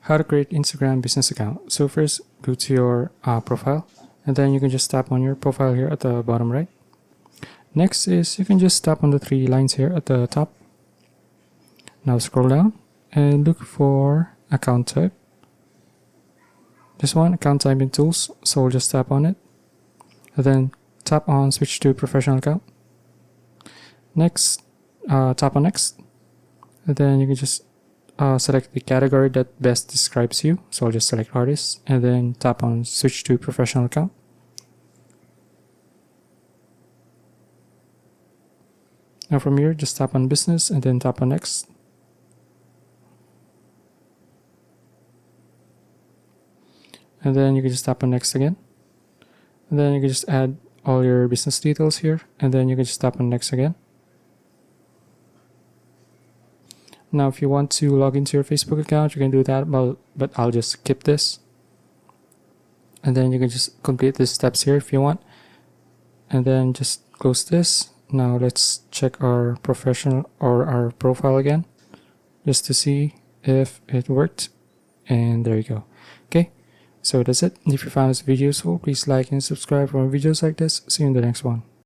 how to create Instagram business account. So first, go to your profile, and then you can just tap on your profile here at the bottom right. Next is you can just tap on the three lines here at the top. Now scroll down and look for account type. This one, account type in tools, so we'll just tap on it, and then tap on switch to professional account. Next, tap on next, and then you can just select the category that best describes you, so I'll just select artist, and then tap on switch to professional account. Now from here, just tap on business and then tap on next. And then you can just tap on next again. And then you can just add all your business details here, and then you can just tap on next again. Now if you want to log into your Facebook account, you can do that, but I'll just skip this. And then you can just complete these steps here if you want. And then just close this. Now let's check our professional or our profile again, just to see if it worked. And there you go. Okay, so that's it. If you found this video useful, please like and subscribe for more videos like this. See you in the next one.